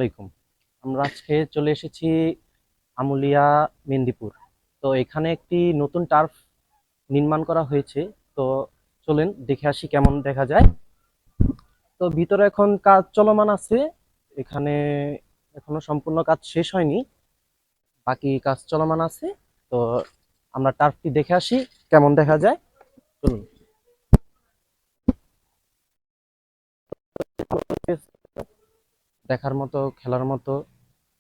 আলাইকুম। আমরা আজকে চলে এসেছি আমুলিয়া মেন্দিপুর। তো এখানে একটি নতুন টার্ফ নির্মাণ করা হয়েছে। তো চলেন দেখে আসি কেমন দেখা যায়। তো ভিতরে এখন কাজ চলমান আছে। এখানে এখনো সম্পূর্ণ কাজ শেষ হয়নি, বাকি কাজ চলমান আছে। তো আমরা টার্ফটি দেখে আসি কেমন দেখা যায়। চলুন। দেখার মতো, খেলার মতো।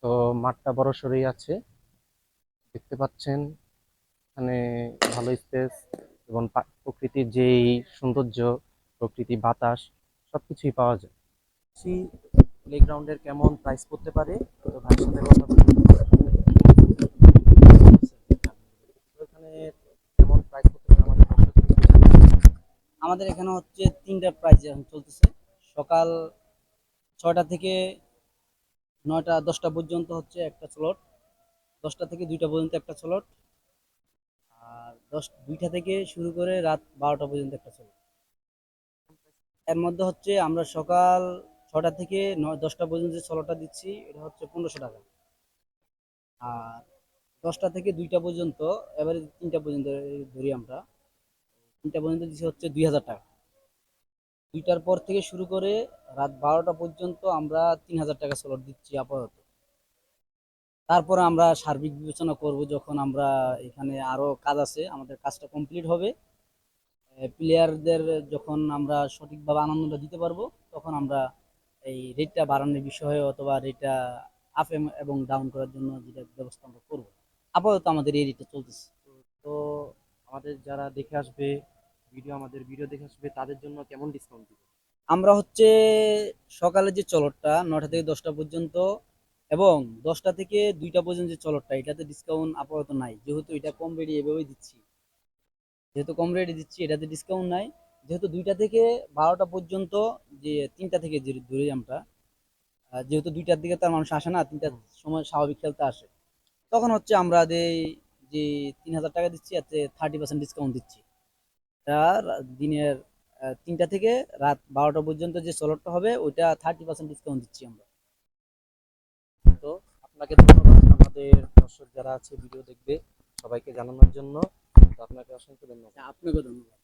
তো মাঠটা বড় সড়ই আছে, দেখতে পাচ্ছেন। এখানে ভালো স্পেস এবং প্রকৃতির যেই সৌন্দর্য, প্রকৃতি, বাতাস সবকিছুই পাওয়া যায়। প্লেগ্রাউন্ডের কেমন প্রাইস পড়তে পারে, তো ভাইয়ের সাথে কথা বলি। তো এখানে কেমন প্রাইস পড়তে পারে আমাদের দর্শকদের একটু জানাবেন? আমাদের এখানে হচ্ছে তিনটা প্রাইজ এখন চলতেছে। সকাল 6টা থেকে 9টা 10টা পর্যন্ত হচ্ছে একটা স্লট, 10টা থেকে 2টা পর্যন্ত একটা স্লট, আর 2টা থেকে শুরু করে রাত 12টা পর্যন্ত একটা স্লট। এর মধ্যে হচ্ছে আমরা সকাল 6টা থেকে 10টা পর্যন্ত যে স্লটটা দিচ্ছি এটা হচ্ছে 1500 টাকা। আর 10টা থেকে 2টা পর্যন্ত, এবারে 3টা পর্যন্ত ধরি আমরা, 3টা পর্যন্ত দিচ্ছি হচ্ছে 2000 টাকা। 2টার পর থেকে শুরু করে রাত 12টা পর্যন্ত আমরা 3000 টাকা স্লট দিচ্ছি আপাতত। তারপরে আমরা সার্বিক বিবেচনা করব, যখন আমরা এখানে আরো কাজ আছে, আমাদের কাজটা কমপ্লিট হবে, প্লেয়ারদের যখন আমরা সঠিকভাবে আনন্দটা দিতে পারবো, তখন আমরা এই রেটটা বাড়ানোর বিষয়ে অথবা রেটটা আপ এবং ডাউন করার জন্য যেটা ব্যবস্থা আমরা করবো। আপাতত আমাদের এই রেটটা চলতেছে। তো আমাদের যারা দেখে আসবে, আমাদের ভিডিও দেখে আসবে, তাদের জন্য কেমন ডিসকাউন্ট দিবে? আমরা হচ্ছে সকালে যে চলটটা 9টা থেকে 10টা পর্যন্ত এবং 10টা থেকে 2টা পর্যন্ত যে চলটটা, এটাতে ডিসকাউন্ট আপাতত নাই, যেহেতু এটা কম রেটে এভাবেই দিচ্ছি। যেহেতু কম রেটে দিচ্ছি এটাতে ডিসকাউন্ট নাই। যেহেতু 2টা থেকে 12টা পর্যন্ত, যে 3টা থেকে যে ধরি আমরা, যেহেতু 2টার দিকে তার মানুষ আসে না, 3টার হুম। সময় স্বাভাবিক খেলতে আসে, তখন হচ্ছে আমরা যে 3000 টাকা দিচ্ছি এতে 30% ডিসকাউন্ট দিচ্ছি। আর দিনের 3টা থেকে রাত 12টা পর্যন্ত যে স্লটটা হবে ওইটা 30% ডিসকাউন্ট দিচ্ছি আমরা। তো আপনাকে ধন্যবাদ আমাদের দর্শক যারা আছে ভিডিও দেখবে সবাইকে জানানোর জন্য। তো আপনাকে অসংখ্য ধন্যবাদ। আপনাকে ধন্যবাদ।